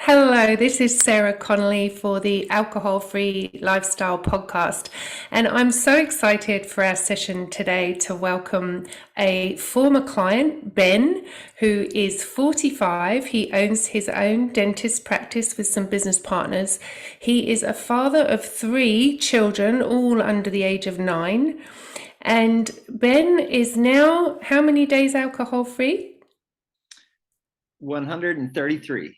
Hello, this is Sarah Connolly for the Alcohol Free Lifestyle Podcast. And I'm so excited for our session today to welcome a former client, Ben, who is 45. He owns his own dentist practice with some business partners. He is a father of 3 children, all under the age of 9. And Ben is now how many days alcohol free? 133.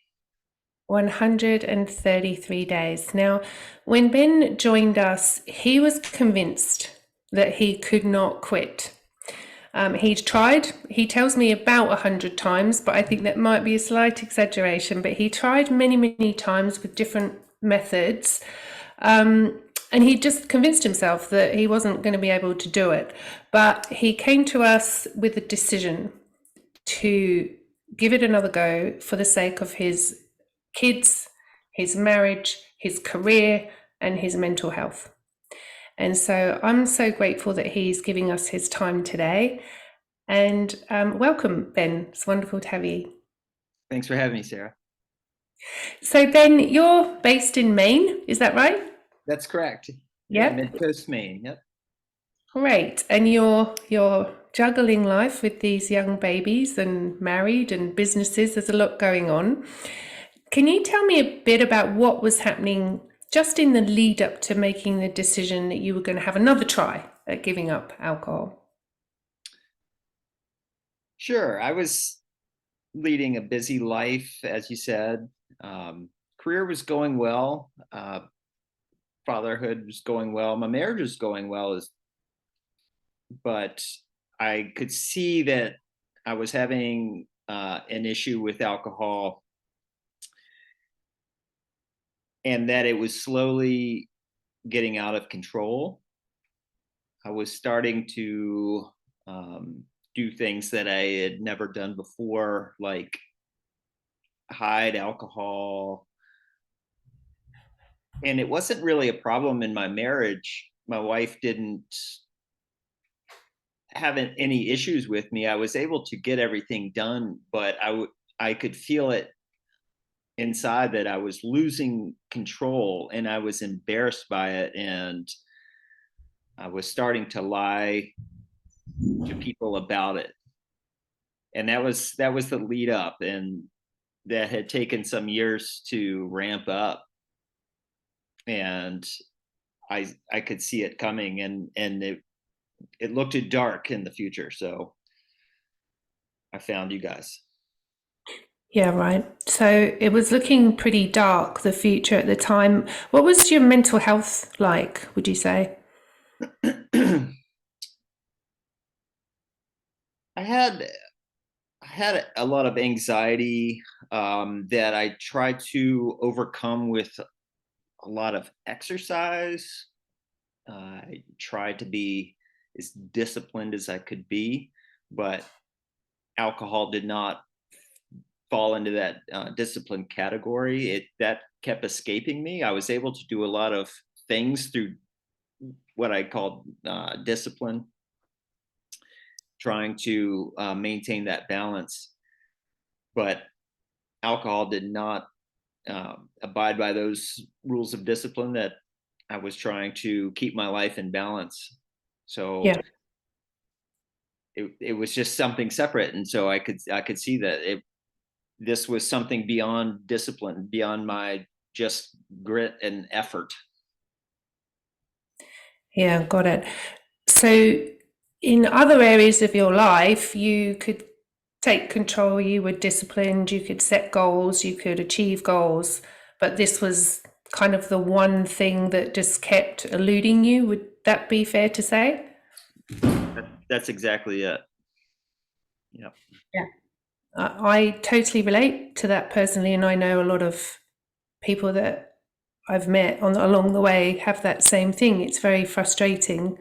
133 days. Now, when Ben joined us, he was convinced that he could not quit. He'd tried, he tells me about 100 times, but I think that might be a slight exaggeration. But he tried many, many times with different methods. And he just convinced himself that he wasn't going to be able to do it. But he came to us with a decision to give it another go for the sake of his kids, his marriage, his career, and his mental health. And so I'm so grateful that he's giving us his time today. And welcome, Ben. It's wonderful to have you. Thanks for having me, Sarah. So, Ben, you're based in Maine, is that right? That's correct. Yeah. Mid-Coast, Maine. Yep. Great. And you're juggling life with these young babies and married and businesses. There's a lot going on. Can you tell me a bit about what was happening just in the lead up to making the decision that you were going to have another try at giving up alcohol? Sure. I was leading a busy life, as you said. Career was going well. Fatherhood was going well. My marriage was going well, but I could see that I was having an issue with alcohol, and that it was slowly getting out of control. I was starting to do things that I had never done before, like hide alcohol. And it wasn't really a problem in my marriage. My wife didn't have any issues with me. I was able to get everything done, but I could feel it inside that I was losing control, and I was embarrassed by it, and I was starting to lie to people about it. And that was the lead up, and that had taken some years to ramp up. And I could see it coming, and it looked dark in the future. So I found you guys. Yeah, right. So it was looking pretty dark, the future at the time. What was your mental health like, would you say? I had I had a lot of anxiety that I tried to overcome with a lot of exercise. I tried to be as disciplined as I could be, but alcohol did not fall into that discipline category. It that kept escaping me. I was able to do a lot of things through what I called discipline, trying to maintain that balance. But alcohol did not abide by those rules of discipline that I was trying to keep my life in balance. So Yeah. it was just something separate, and so I could see that this was something beyond discipline, beyond my just grit and effort. Yeah, got it. So in other areas of your life, you could take control, you were disciplined, you could set goals, you could achieve goals, but this was kind of the one thing that just kept eluding you. Would that be fair to say? That's exactly it. Yeah. Yeah. I totally relate to that personally, and I know a lot of people that I've met along the way have that same thing. It's very frustrating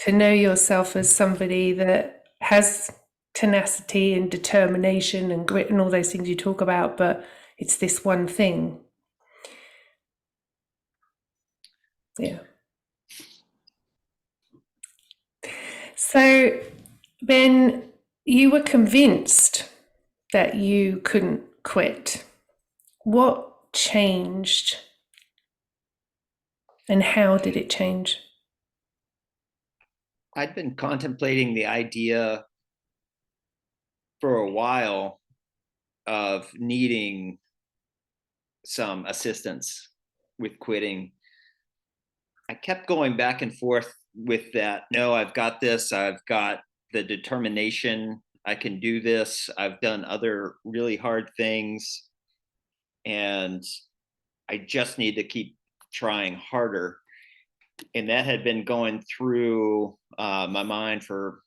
to know yourself as somebody that has tenacity and determination and grit and all those things you talk about, but it's this one thing. Yeah. So, Ben, you were convinced that you couldn't quit. What changed and how did it change? I'd been contemplating the idea for a while of needing some assistance with quitting. I kept going back and forth with that. No, I've got this. I've got the determination. I can do this. I've done other really hard things. And I just need to keep trying harder. And that had been going through my mind for,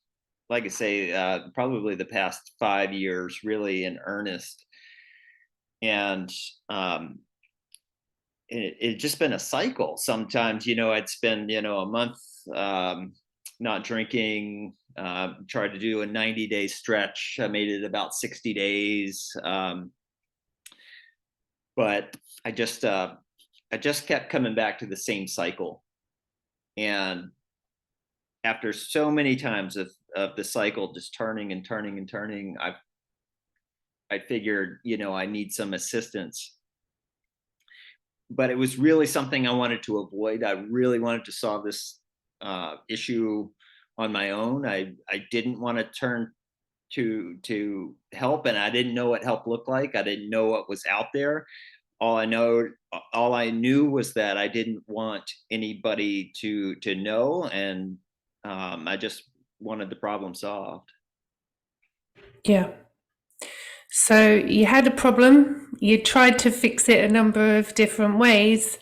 like I say, probably the past 5 years, really in earnest. And it just been a cycle. Sometimes, I'd spend, a month not drinking, tried to do a 90-day stretch. I made it about 60 days. But I just kept coming back to the same cycle. And after so many times of the cycle just turning and turning and turning, I figured, I need some assistance. But it was really something I wanted to avoid. I really wanted to solve this issue on my own. I didn't want to turn to help, and I didn't know what help looked like. I didn't know what was out there. All I knew was that I didn't want anybody to know, and I just wanted the problem solved. Yeah. So you had a problem, you tried to fix it a number of different ways,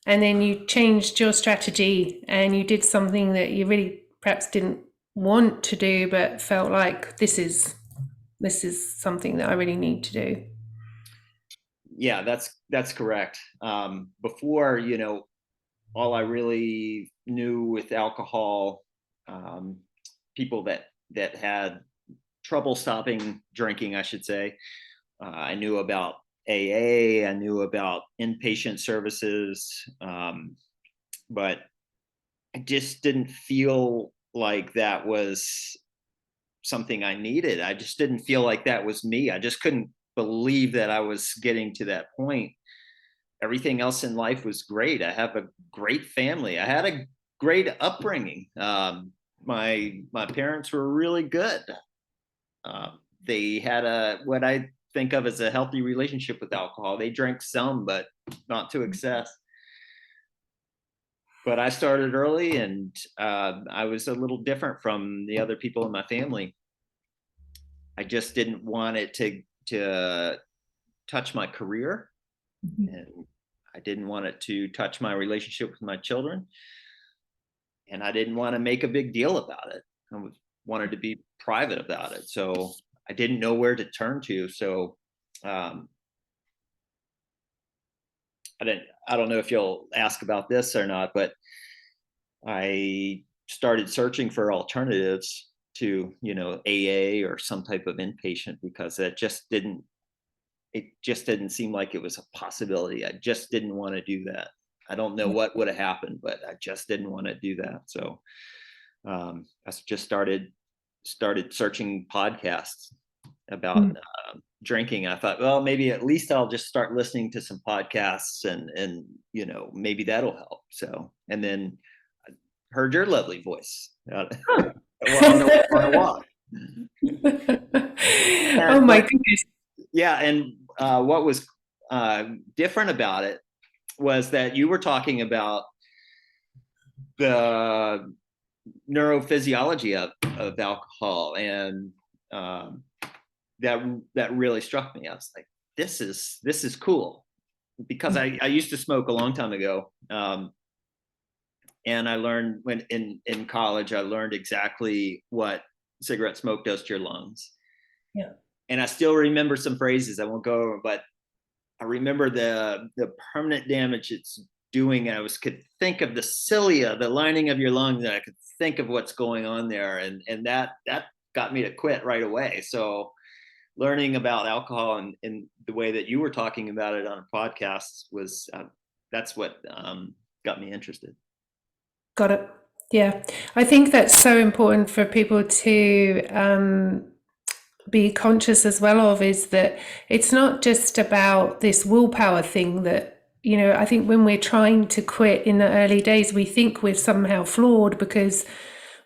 and then you changed your strategy and you did something that you really perhaps didn't want to do, but felt like this is something that I really need to do. Yeah, that's correct. Before, all I really knew with alcohol, people that had trouble stopping drinking, I should say. I knew about AA, I knew about inpatient services, but I just didn't feel like that was something I needed. I just didn't feel like that was me. I just couldn't believe that I was getting to that point. Everything else in life was great. I have a great family. I had a great upbringing. My parents were really good. They had what I think of as a healthy relationship with alcohol. They drank some, but not to excess. But I started early, and I was a little different from the other people in my family. I just didn't want it to touch my career, and I didn't want it to touch my relationship with my children, and I didn't want to make a big deal about it. Wanted to be private about it. So I didn't know where to turn to. So I don't know if you'll ask about this or not, but I started searching for alternatives to, AA or some type of inpatient, because it just didn't seem like it was a possibility. I just didn't want to do that. I don't know what would have happened, but I just didn't want to do that. So I just started searching podcasts about drinking. I thought, well, maybe at least I'll just start listening to some podcasts, and maybe that'll help. So, and then I heard your lovely voice on a walk. Oh my goodness. Yeah, and what was different about it was that you were talking about the neurophysiology of alcohol, and that really struck me. I was like, this is cool, because I used to smoke a long time ago, and I learned when in college, I learned exactly what cigarette smoke does to your lungs. Yeah. And I still remember some phrases. I won't go over, but I remember the permanent damage it's doing. I could think of the cilia, the lining of your lungs, and I could think of what's going on there, and that got me to quit right away. So learning about alcohol and the way that you were talking about it on a podcast was that's what got me interested. Got it. Yeah. I think that's so important for people to be conscious as well of is that it's not just about this willpower thing that, I think when we're trying to quit in the early days, we think we're somehow flawed because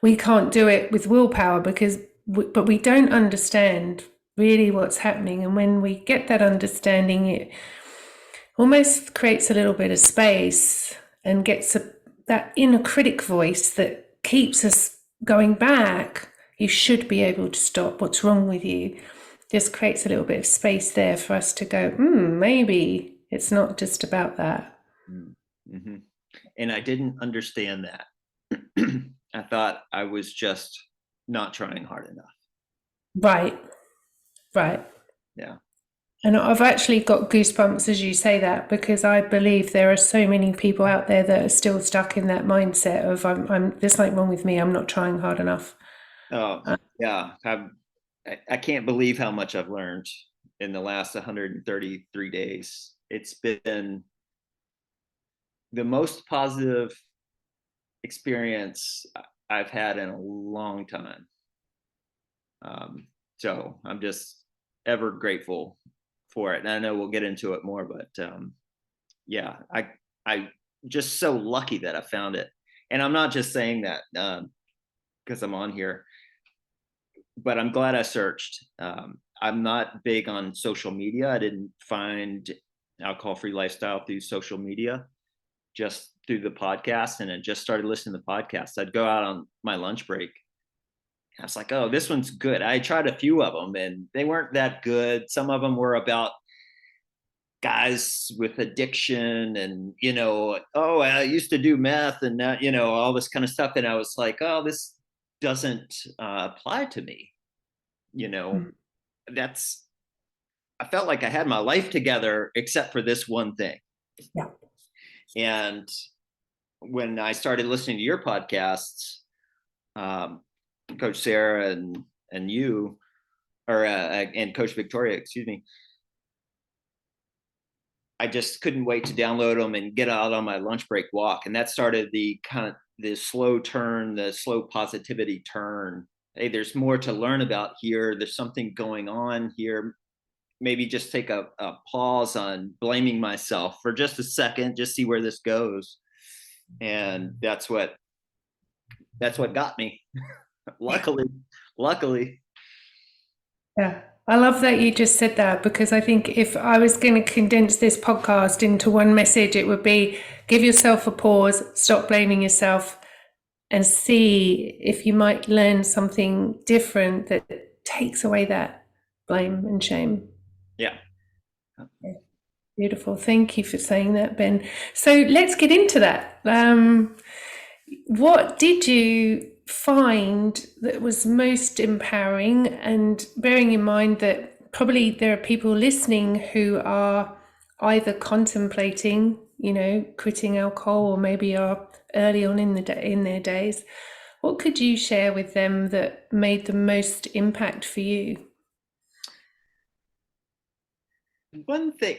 we can't do it with willpower but we don't understand really what's happening. And when we get that understanding, it almost creates a little bit of space and gets that inner critic voice that keeps us going back. You should be able to stop. What's wrong with you? Just creates a little bit of space there for us to go, maybe it's not just about that. Mm-hmm. And I didn't understand that. I thought I was just not trying hard enough. Right. Yeah. And I've actually got goosebumps as you say that, because I believe there are so many people out there that are still stuck in that mindset of there's something wrong with me. I'm not trying hard enough. Oh, yeah. I can't believe how much I've learned in the last 133 days. It's been the most positive experience I've had in a long time. So I'm just ever grateful for it. And I know we'll get into it more, but yeah, I just so lucky that I found it. And I'm not just saying that because I'm on here, but I'm glad I searched. I'm not big on social media. I didn't find alcohol-free lifestyle through social media, just through the podcast. And I just started listening to the podcast. I'd go out on my lunch break. I was like, oh, this one's good. I tried a few of them and they weren't that good. Some of them were about guys with addiction and, oh, I used to do meth and that, all this kind of stuff. And I was like, oh, this doesn't apply to me. That's, I felt like I had my life together except for this one thing. Yeah. And when I started listening to your podcasts, Coach Sarah and you, and Coach Victoria, excuse me, I just couldn't wait to download them and get out on my lunch break walk. And that started the slow turn, the slow positivity turn. Hey, there's more to learn about here. There's something going on here. Maybe just take a pause on blaming myself for just a second, just see where this goes. And that's what got me. Luckily. Yeah. I love that you just said that, because I think if I was going to condense this podcast into one message, it would be give yourself a pause, stop blaming yourself, and see if you might learn something different that takes away that blame and shame. Yeah. Beautiful. Thank you for saying that, Ben. So let's get into that. What did you find that was most empowering? And bearing in mind that probably there are people listening who are either contemplating, quitting alcohol, or maybe are early on in their days. What could you share with them that made the most impact for you? One thing,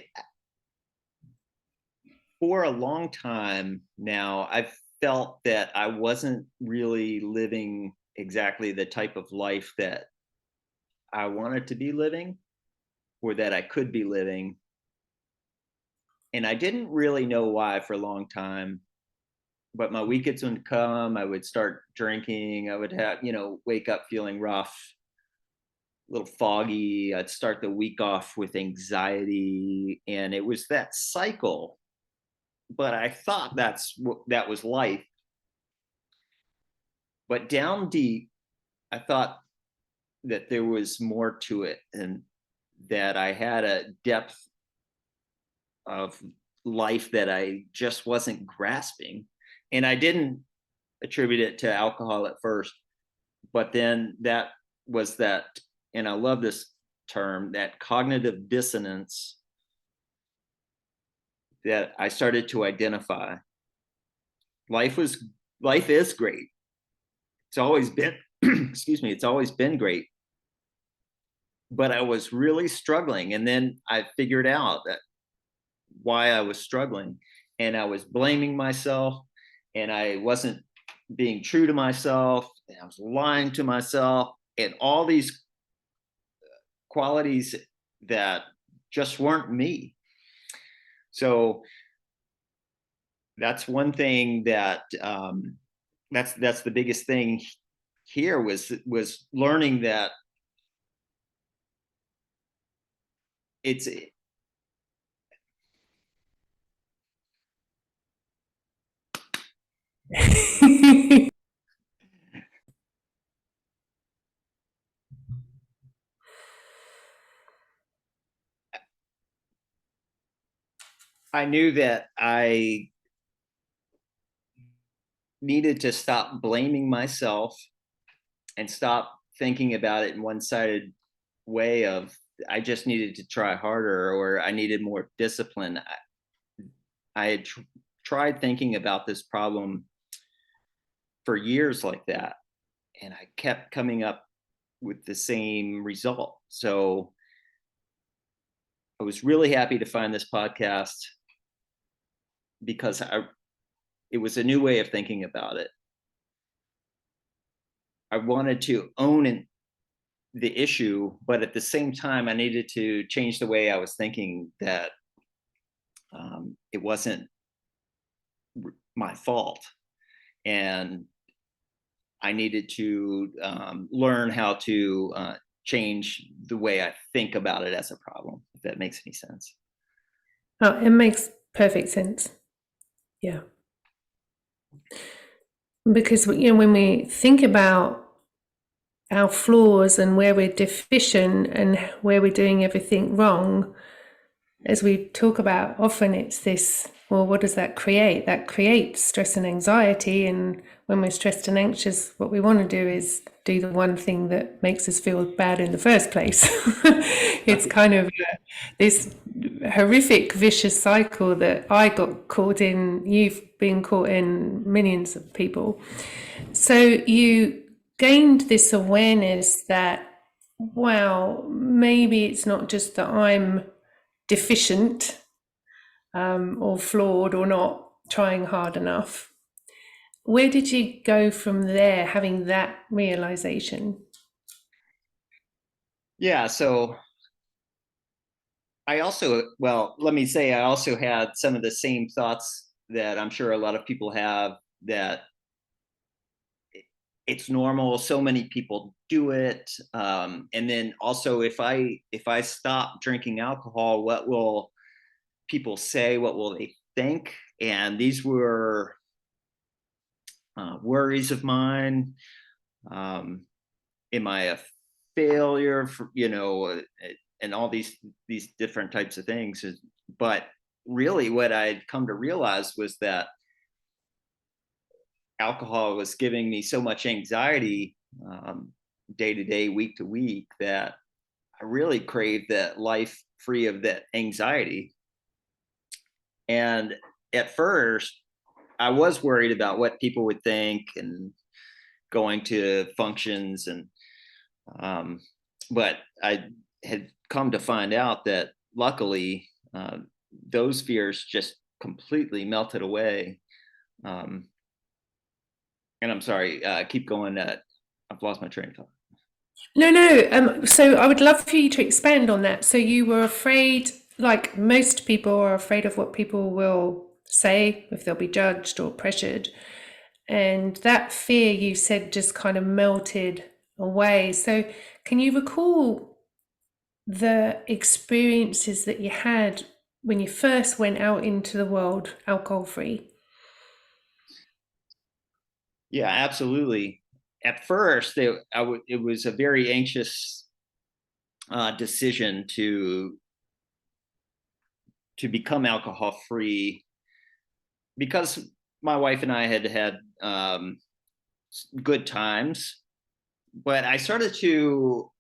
for a long time now, I've felt that I wasn't really living exactly the type of life that I wanted to be living, or that I could be living. And I didn't really know why for a long time. But my weekends would come, I would start drinking, I would have, wake up feeling rough, a little foggy. I'd start the week off with anxiety. And it was that cycle. But I thought that was life. But down deep, I thought that there was more to it, and that I had a depth of life that I just wasn't grasping. And I didn't attribute it to alcohol at first, but then that was that, and I love this term, that cognitive dissonance that I started to identify. Life is great. It's always been, excuse me, it's always been great. But I was really struggling. And then I figured out that why I was struggling, and I was blaming myself, and I wasn't being true to myself, and I was lying to myself, and all these qualities that just weren't me. So that's one thing that that's the biggest thing here was learning that it's I knew that I needed to stop blaming myself and stop thinking about it in one-sided way of I just needed to try harder or I needed more discipline. I had tried thinking about this problem for years like that, and I kept coming up with the same result. So I was really happy to find this podcast because it was a new way of thinking about it. I wanted to own the issue, but at the same time, I needed to change the way I was thinking that it wasn't my fault. And I needed to learn how to change the way I think about it as a problem, if that makes any sense. Oh, it makes perfect sense. Yeah. Because, when we think about our flaws and where we're deficient and where we're doing everything wrong, as we talk about, often it's this, well, what does that create? That creates stress and anxiety. And when we're stressed and anxious, what we want to do is do the one thing that makes us feel bad in the first place. It's kind of this horrific vicious cycle that I got caught in. You've been caught in, millions of people. So you gained this awareness that, wow, maybe it's not just that I'm deficient or flawed or not trying hard enough. Where did you go from there, having that realization? Yeah, so I also, well, let me say, I also had some of the same thoughts that I'm sure a lot of people have, that it's normal, so many people do it, and then also if I stop drinking alcohol, what will people say, what will they think? And these were worries of mine. Am I a failure for, and all these different types of things. But really what I'd come to realize was that alcohol was giving me so much anxiety, day to day, week to week, that I really craved that life free of that anxiety. And at first, I was worried about what people would think and going to functions, and but I had come to find out that luckily those fears just completely melted away. And I'm sorry, keep going. I've lost my train of thought. No. So I would love for you to expand on that. So you were afraid, like most people are afraid of what people will say, if they'll be judged or pressured. And that fear, you said, just kind of melted away. So can you recall the experiences that you had when you first went out into the world alcohol free? Yeah, absolutely. At first, it was a very anxious decision to become alcohol free, because my wife and I had had good times, but I started to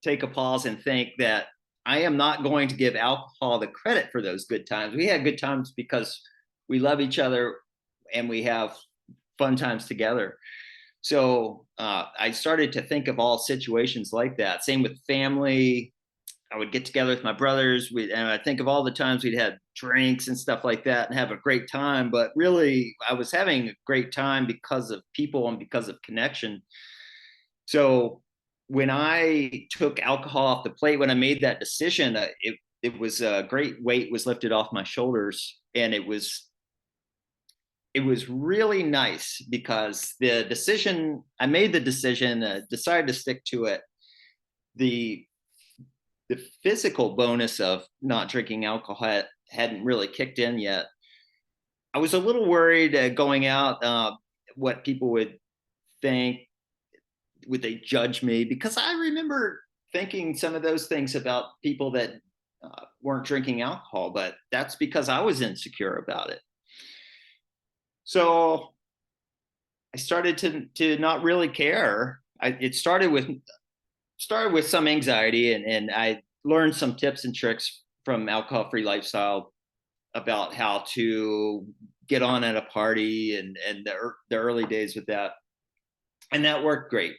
take a pause and think that I am not going to give alcohol the credit for those good times. We had good times because we love each other and we have fun times together. So I started to think of all situations like that. Same with family. I would get together with my brothers, and I think of all the times we'd had drinks and stuff like that and have a great time. But really, I was having a great time because of people and because of connection. So when I took alcohol off the plate, when I made that decision, it was a great weight was lifted off my shoulders, and it was really nice because I made the decision, decided to stick to it. The the physical bonus of not drinking alcohol hadn't really kicked in yet. I was a little worried going out, what people would think. Would they judge me? Because I remember thinking some of those things about people that weren't drinking alcohol, but that's because I was insecure about it. So I started to not really care. It started with some anxiety, and I learned some tips and tricks from Alcohol Free Lifestyle about how to get on at a party, and the early days with that, and that worked great.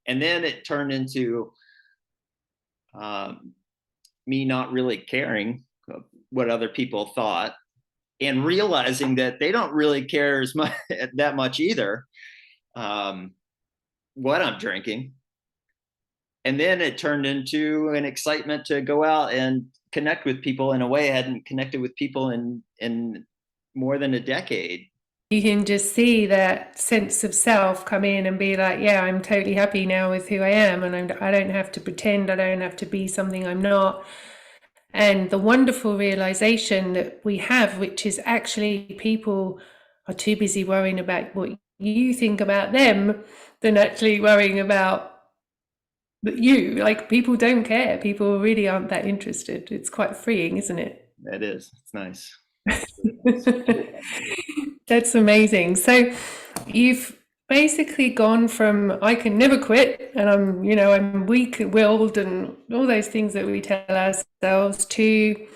And then it turned into me not really caring what other people thought, and realizing that they don't really care as much that much either, what I'm drinking. And then it turned into an excitement to go out and connect with people in a way I hadn't connected with people in more than a decade. You can just see that sense of self come in and be like, yeah, I'm totally happy now with who I am, and I don't have to pretend, I don't have to be something I'm not. And the wonderful realization that we have, which is actually people are too busy worrying about what you think about them than actually worrying about you. Like, people don't care. People really aren't that interested. It's quite freeing, isn't it? That is, it's nice. That's amazing. So you've basically gone from I can never quit and I'm weak-willed and all those things that we tell ourselves to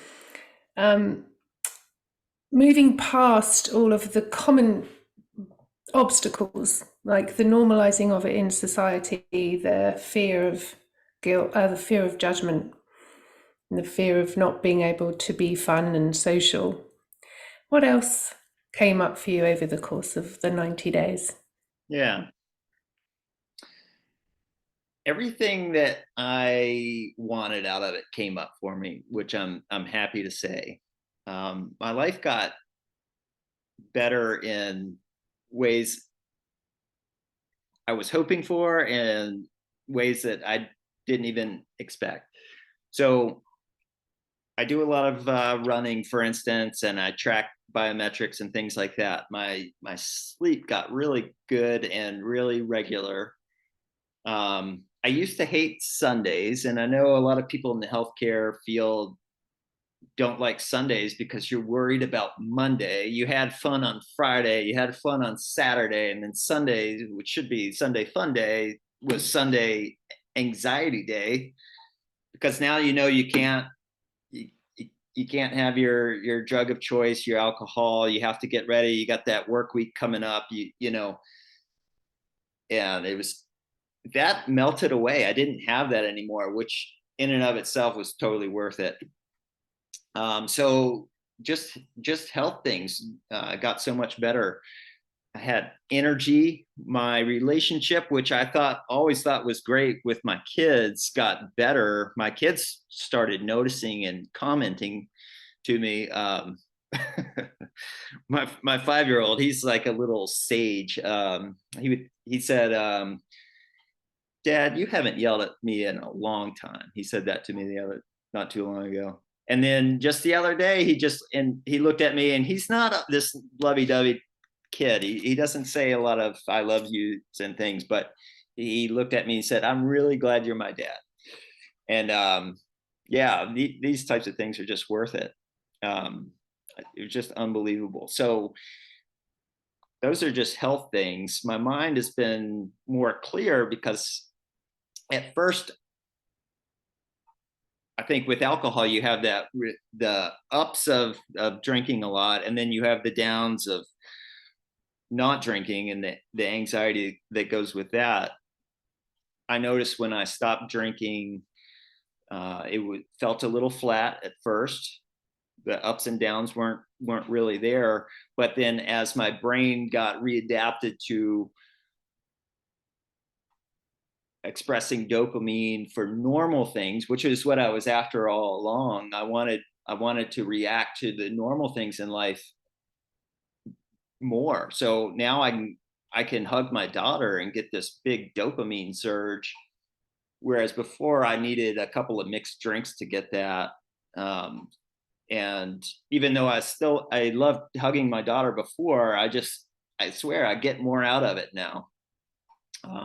moving past all of the common obstacles, like the normalizing of it in society, the fear of guilt, the fear of judgment, and the fear of not being able to be fun and social. What else came up for you over the course of the 90 days? Yeah. Everything that I wanted out of it came up for me, which I'm happy to say. My life got better in ways I was hoping for, and ways that I didn't even expect. So I do a lot of running, for instance, and I track biometrics and things like that. My sleep got really good and really regular. I used to hate Sundays, and I know a lot of people in the healthcare field don't like Sundays because you're worried about Monday. You had fun on Friday, you had fun on Saturday, and then Sunday, which should be Sunday fun day, was Sunday anxiety day, because now you can't you can't have your drug of choice, your alcohol. You have to get ready. You got that work week coming up. And it was that melted away. I didn't have that anymore, which in and of itself was totally worth it. So just health things got so much better. I had energy. My relationship, which I always thought was great with my kids, got better. My kids started noticing and commenting to me. My 5-year-old, he's like a little sage. He said, "Dad, you haven't yelled at me in a long time." He said that to me not too long ago. And then just the other day, he looked at me, and he's not this lovey-dovey kid. He doesn't say a lot of "I love yous" and things, but he looked at me and said, "I'm really glad you're my dad." And yeah, these types of things are just worth it. It was just unbelievable. So those are just health things. My mind has been more clear because at first, I think with alcohol, you have the ups of drinking a lot, and then you have the downs of not drinking and the anxiety that goes with that. I noticed when I stopped drinking, it felt a little flat at first. The ups and downs weren't really there. But then as my brain got readapted to expressing dopamine for normal things, which is what I was after all along. I wanted to react to the normal things in life more. So now I can hug my daughter and get this big dopamine surge, whereas before I needed a couple of mixed drinks to get that. Um, and even though I loved hugging my daughter before, I swear I get more out of it now.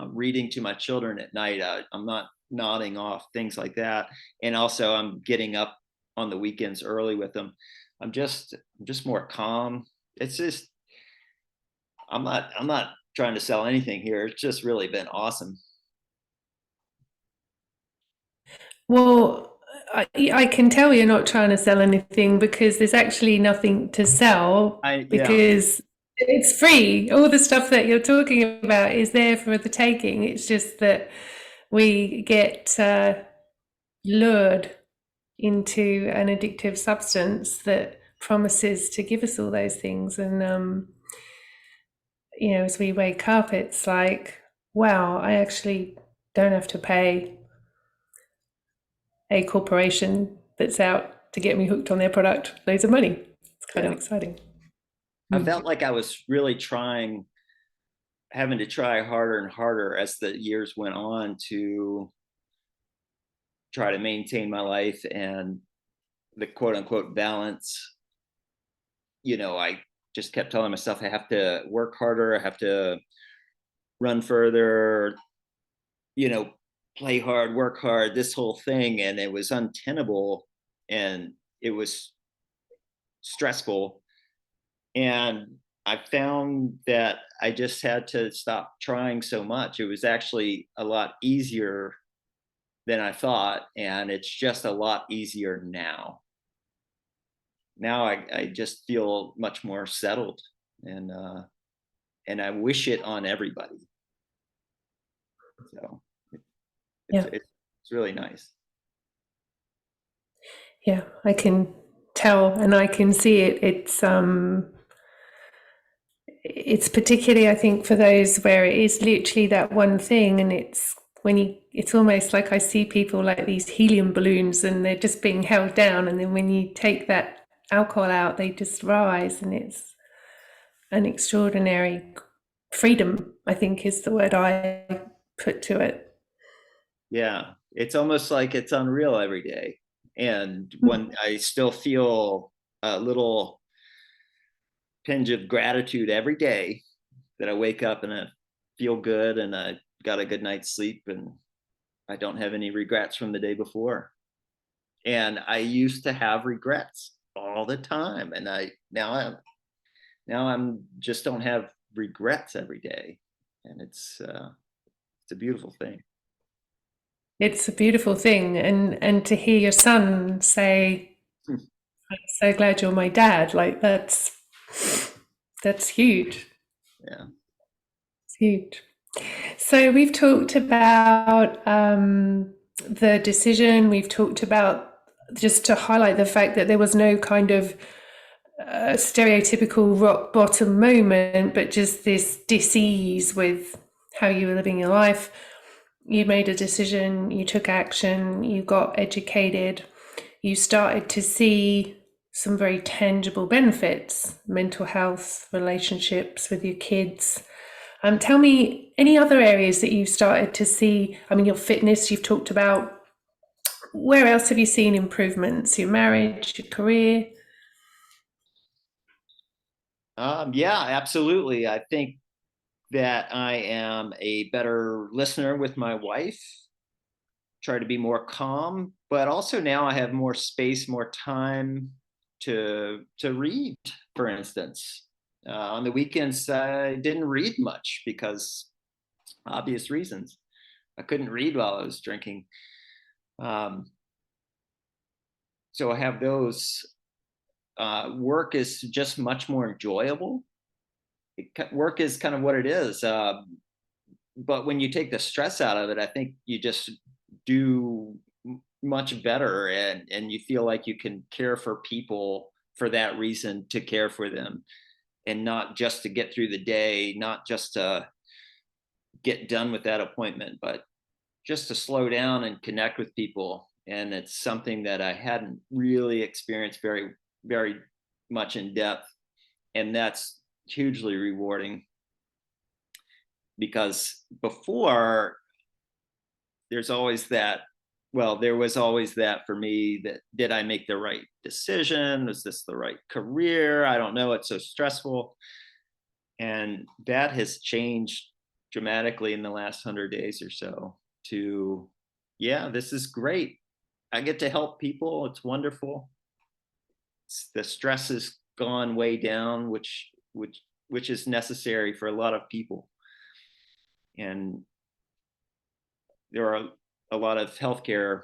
Reading to my children at night, I'm not nodding off, things like that, and also I'm getting up on the weekends early with them. I'm just more calm. It's just I'm not trying to sell anything here. It's just really been awesome. Well, I can tell you're not trying to sell anything because there's actually nothing to sell I Yeah. because it's free. All the stuff that you're talking about is there for the taking. It's just that we get lured into an addictive substance that promises to give us all those things. And, as we wake up, it's like, wow, I actually don't have to pay a corporation that's out to get me hooked on their product loads of money. It's kind of Yeah. exciting. I felt like I was really having to try harder and harder as the years went on to try to maintain my life and the quote unquote balance. I just kept telling myself I have to work harder, I have to run further, you know, play hard, work hard, this whole thing. And it was untenable and it was stressful. And I found that I just had to stop trying so much. It was actually a lot easier than I thought. And it's just a lot easier now. Now I just feel much more settled and I wish it on everybody. So it's Yeah. it's really nice. Yeah. I can tell and I can see it. It's particularly, I think, for those where it is literally that one thing, and it's almost like I see people like these helium balloons and they're just being held down, and then when you take that alcohol out, they just rise, and it's an extraordinary freedom, I think is the word I put to it. Yeah, it's almost like it's unreal every day. And when I still feel a little pinch of gratitude every day that I wake up and I feel good and I got a good night's sleep and I don't have any regrets from the day before. And I used to have regrets all the time, and I'm just don't have regrets every day, and it's a beautiful thing. It's a beautiful thing, and to hear your son say, Hmm. "I'm so glad you're my dad," like that's huge. Yeah. It's huge. So we've talked about the decision. We've talked about, just to highlight the fact that there was no kind of stereotypical rock bottom moment, but just this dis-ease with how you were living your life. You made a decision, you took action, you got educated, you started to see some very tangible benefits, mental health, relationships with your kids. Tell me any other areas that you've started to see. I mean, your fitness, you've talked about. Where else have you seen improvements? Your marriage, your career? Yeah, absolutely. I think that I am a better listener with my wife, try to be more calm, but also now I have more space, more time to read, for instance. On the weekends, I didn't read much because obvious reasons. I couldn't read while I was drinking. Um, so I have those. Work is just much more enjoyable. Work is kind of what it is. But when you take the stress out of it, I think you just do much better, and you feel like you can care for people for that reason, to care for them and not just to get through the day, not just to get done with that appointment, but just to slow down and connect with people. And it's something that I hadn't really experienced very much in depth. And that's hugely rewarding, because before, there's always that, well, there was always that for me, that did I make the right decision? Was this the right career? I don't know. It's so stressful. And that has changed dramatically in the last 100 days or so to, yeah, this is great. I get to help people. It's wonderful. The stress has gone way down, which is necessary for a lot of people. And there are a lot of healthcare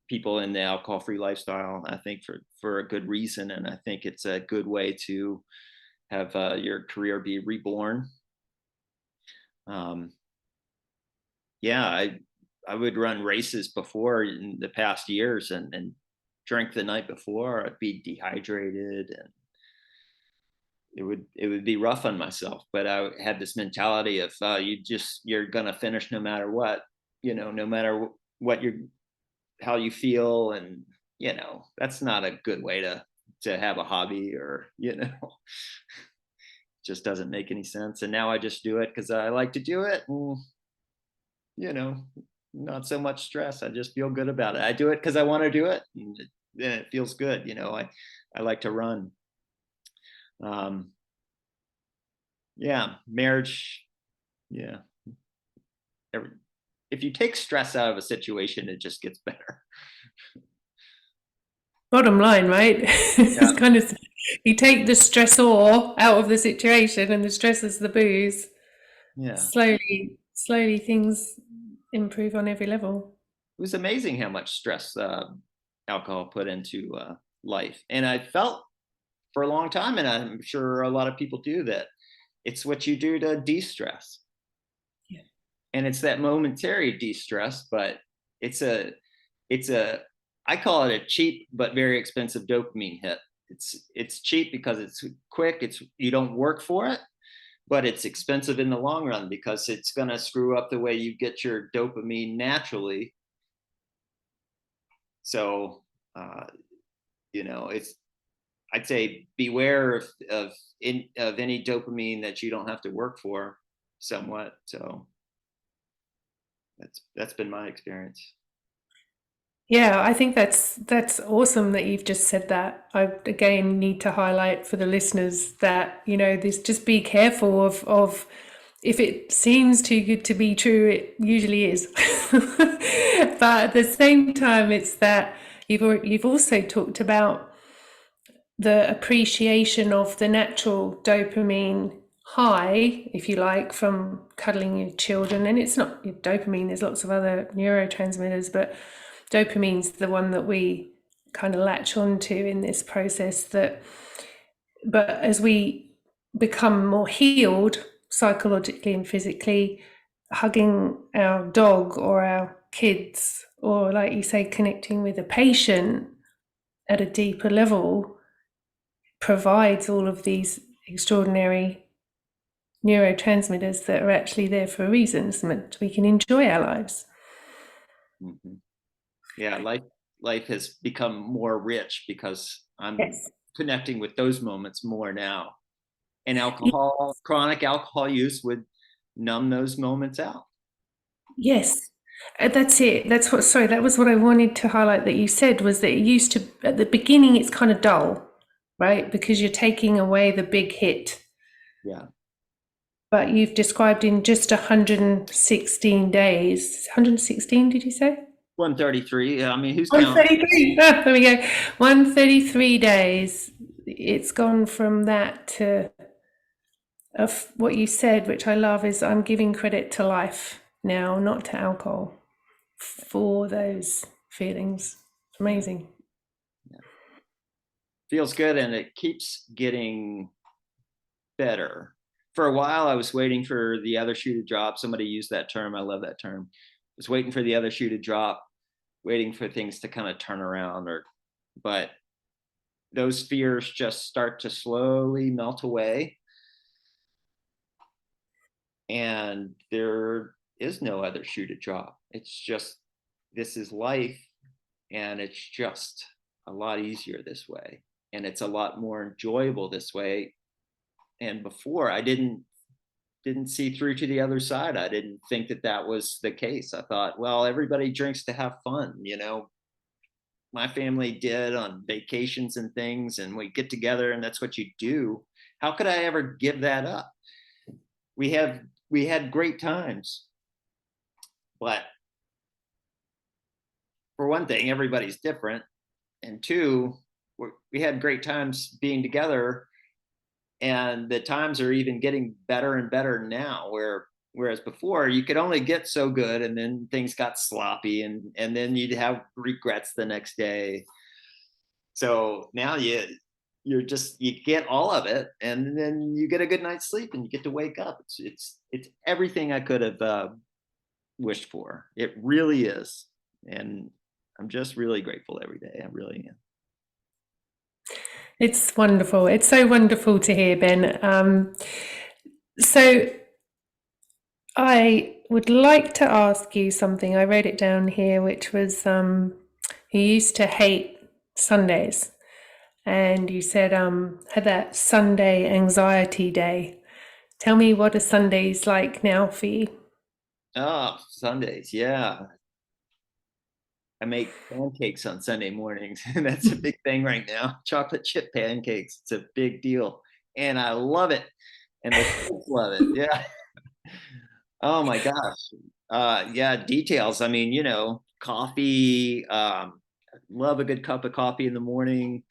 people in the alcohol-free lifestyle, I think for a good reason. And I think it's a good way to have your career be reborn. Yeah, I would run races before in the past years and drink the night before. I'd be dehydrated, and it would be rough on myself. But I had this mentality of you're gonna finish no matter what, no matter what how you feel. And that's not a good way to have a hobby, or just doesn't make any sense. And now I just do it because I like to do it. And, not so much stress. I just feel good about it. I do it because I want to do it, and it feels good. I like to run. Yeah, marriage. Yeah, if you take stress out of a situation, it just gets better. Bottom line, right? It's Yeah, kind of, you take the stressor out of the situation, and the stress is the booze. yeah. Slowly things improve on every level. It was amazing how much stress alcohol put into life, and I felt for a long time, and I'm sure a lot of people do, that it's what you do to de-stress. Yeah. And it's that momentary de-stress, but it's a it's a I call it a cheap but very expensive dopamine hit. It's cheap because it's quick, you don't work for it, but it's expensive in the long run because it's going to screw up the way you get your dopamine naturally. So it's, I'd say, beware of any dopamine that you don't have to work for somewhat. So that's been my experience. Yeah, I think that's awesome that you've just said that. I again need to highlight for the listeners that, this, just be careful of if it seems too good to be true, it usually is. But at the same time, it's that you've also talked about the appreciation of the natural dopamine high, if you like, from cuddling your children. And it's not dopamine, there's lots of other neurotransmitters, but dopamine's the one that we kind of latch onto in this process. But as we become more healed psychologically and physically, hugging our dog or our kids, or like you say, connecting with a patient at a deeper level, provides all of these extraordinary neurotransmitters that are actually there for a reason, so that we can enjoy our lives. Mm-hmm. Yeah, life has become more rich because I'm Yes. connecting with those moments more now. And Yes. chronic alcohol use would numb those moments out. Yes. That's it. Sorry, that was what I wanted to highlight that you said, was that it used to, at the beginning, it's kind of dull, right? Because you're taking away the big hit. Yeah. But you've described in just 116 days, 116, did you say? 133. I mean, who's counting? 133. Ah, there we go. 133 days. It's gone from that to, of what you said, which I love, is I'm giving credit to life now, not to alcohol, for those feelings. Amazing. Yeah. Feels good, and it keeps getting better. For a while, I was waiting for the other shoe to drop. Somebody used that term. I love that term. I was waiting for the other shoe to drop, waiting for things to kind of turn around, but those fears just start to slowly melt away. And is no other shoe to drop. It's just, this is life, and it's just a lot easier this way, and it's a lot more enjoyable this way. And before, I didn't see through to the other side. I didn't think that that was the case. I thought, well, everybody drinks to have fun, you know. My family did on vacations and things, and we get together and that's what you do. How could I ever give that up? We had great times, but for one thing, everybody's different, and two, we had great times being together, and the times are even getting better and better now, whereas before you could only get so good, and then things got sloppy, and then you'd have regrets the next day. So now you get all of it, and then you get a good night's sleep and you get to wake up. It's everything I could have wished for. It really is. And I'm just really grateful every day. I really am. It's wonderful. It's so wonderful to hear, Ben. So I would like to ask you something. I wrote it down here, which was you used to hate Sundays, and you said had that Sunday anxiety day. Tell me what a Sunday's like now for you. Oh, Sundays. Yeah. I make pancakes on Sunday mornings, and that's a big thing right now. Chocolate chip pancakes. It's a big deal. And I love it. And the kids love it. Yeah. Oh my gosh. Yeah, details. I mean, you know, coffee. Love a good cup of coffee in the morning.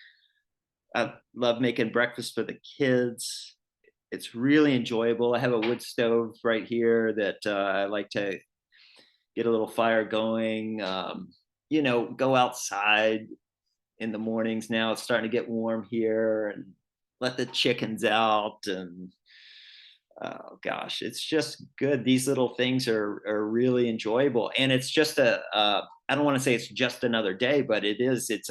I love making breakfast for the kids. It's really enjoyable. I have a wood stove right here that I like to get a little fire going. You know, go outside in the mornings. Now it's starting to get warm here, and let the chickens out. And oh gosh, it's just good. These little things are really enjoyable, and it's just I don't want to say it's just another day, but it is. It's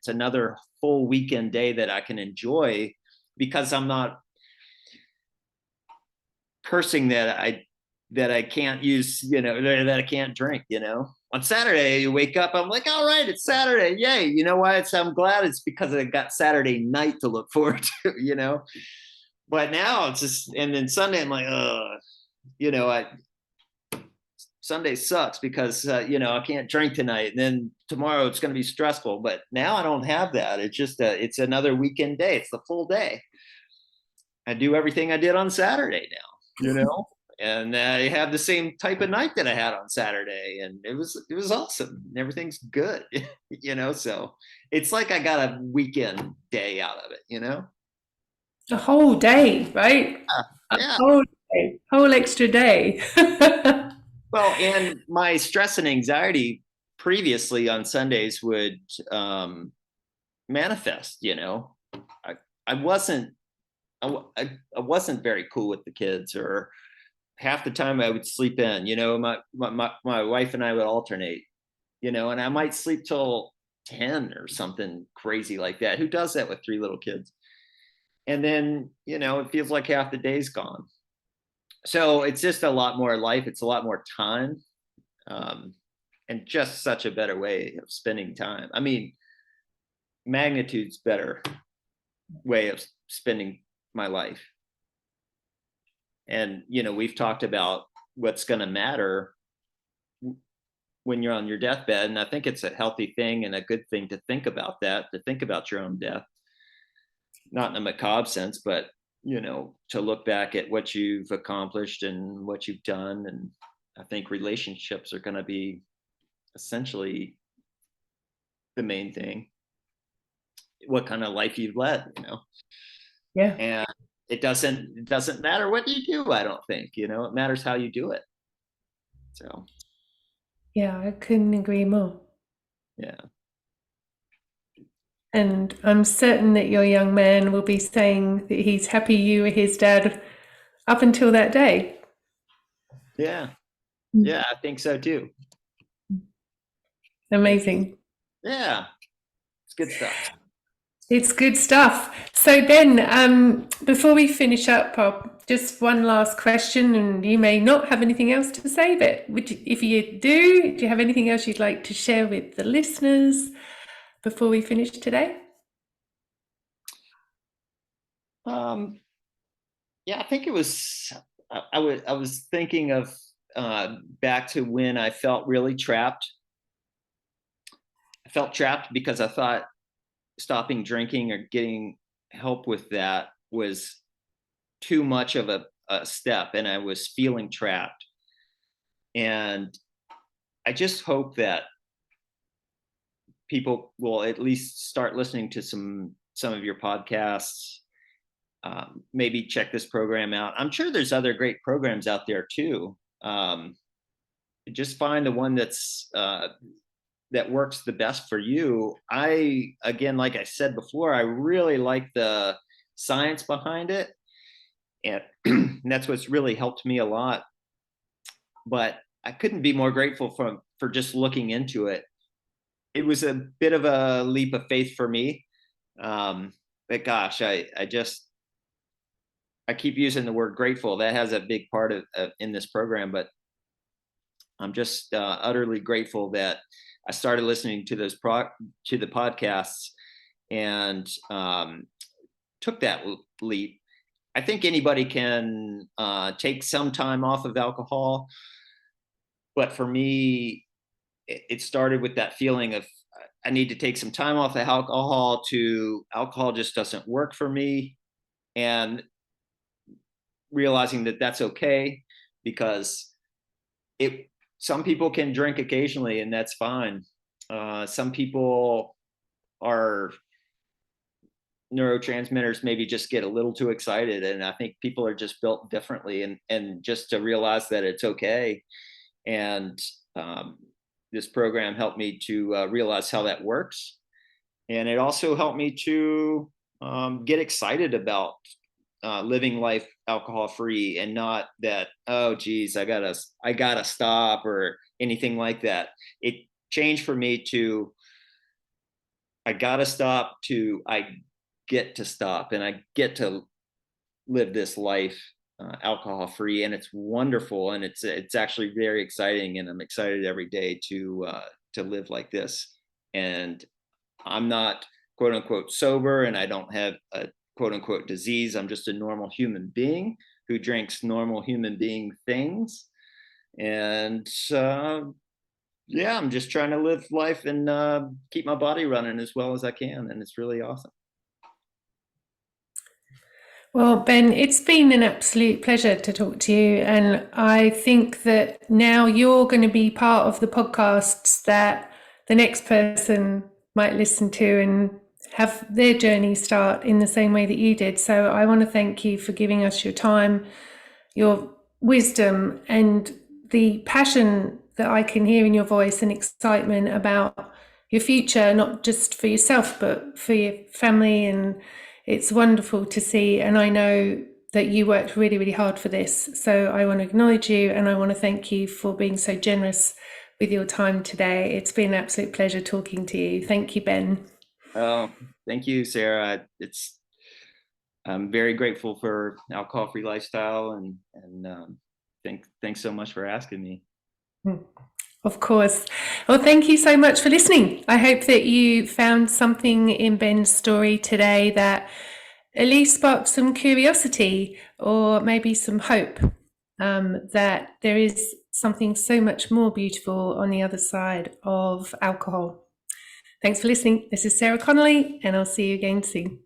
another full weekend day that I can enjoy, because I'm not cursing that I can't use, you know, that I can't drink, you know. On Saturday, you wake up, I'm like, all right, it's Saturday. Yay. You know why? I'm glad it's because I got Saturday night to look forward to, you know. But now it's just, and then Sunday, I'm like, you know, Sunday sucks because, you know, I can't drink tonight. And then tomorrow it's going to be stressful. But now I don't have that. It's just, it's another weekend day. It's the full day. I do everything I did on Saturday now, you know. And I have the same type of night that I had on Saturday, and it was awesome. Everything's good, you know. So it's like I got a weekend day out of it, you know. A whole day, right? Yeah. Whole day, whole extra day. Well, and my stress and anxiety previously on Sundays would manifest. You know, I wasn't I wasn't very cool with the kids, or half the time I would sleep in, you know. My wife and I would alternate, you know, and I might sleep till 10 or something crazy like that. Who does that with 3 little kids? And then, you know, it feels like half the day's gone. So it's just a lot more life. It's a lot more time, and just such a better way of spending time. I mean, magnitude's better way of spending my life. And, you know, we've talked about what's going to matter when you're on your deathbed. And I think it's a healthy thing and a good thing to think about that, to think about your own death, not in a macabre sense, but, you know, to look back at what you've accomplished and what you've done. And I think relationships are going to be essentially the main thing. What kind of life you've led, you know? Yeah. And it doesn't matter what you do, I don't think, you know. It matters how you do it. So Yeah, I couldn't agree more. yeah. And I'm certain that your young man will be saying that he's happy you were his dad up until that day. Yeah. Yeah, I think so too. Amazing. Yeah. It's good stuff. It's good stuff. So Ben, before we finish up, just one last question, and you may not have anything else to say, but if you do you have anything else you'd like to share with the listeners before we finish today? Yeah, I think it was, I was thinking of back to when I felt really trapped. I felt trapped because I thought stopping drinking or getting help with that was too much of a step, and I was feeling trapped. And I just hope that people will at least start listening to some of your podcasts. Maybe check this program out. I'm sure there's other great programs out there too. Just find the one that's that works the best for you. Again, like I said before, I really like the science behind it, and that's what's really helped me a lot. But I couldn't be more grateful for just looking into it. It was a bit of a leap of faith for me. But gosh, I keep using the word grateful. That has a big part of in this program, but I'm just utterly grateful that I started listening to those to the podcasts and took that leap. I think anybody can take some time off of alcohol, but for me, it started with that feeling of I need to take some time off of alcohol. To alcohol just doesn't work for me, and realizing that that's okay, because some people can drink occasionally and that's fine. Some people are neurotransmitters maybe just get a little too excited, and I think people are just built differently, and just to realize that it's okay. And this program helped me to realize how that works, and it also helped me to get excited about living life alcohol free, and not that, oh geez, I gotta stop or anything like that. It changed for me to I gotta stop to I get to stop, and I get to live this life alcohol free, and it's wonderful, and it's actually very exciting, and I'm excited every day to live like this. And I'm not quote unquote sober, and I don't have a quote unquote disease. I'm just a normal human being who drinks normal human being things. And yeah, I'm just trying to live life and keep my body running as well as I can. And it's really awesome. Well, Ben, it's been an absolute pleasure to talk to you. And I think that now you're going to be part of the podcasts that the next person might listen to and have their journey start in the same way that you did. So I want to thank you for giving us your time, your wisdom, and the passion that I can hear in your voice, and excitement about your future, not just for yourself, but for your family. And it's wonderful to see. And I know that you worked really, really hard for this. So I want to acknowledge you, and I want to thank you for being so generous with your time today. It's been an absolute pleasure talking to you. Thank you, Ben. Oh, thank you, Sarah. I'm very grateful for alcohol-free lifestyle, and thanks so much for asking me. Of course. Well, thank you so much for listening. I hope that you found something in Ben's story today that at least sparked some curiosity, or maybe some hope, that there is something so much more beautiful on the other side of alcohol. Thanks for listening. This is Sarah Connolly, and I'll see you again soon.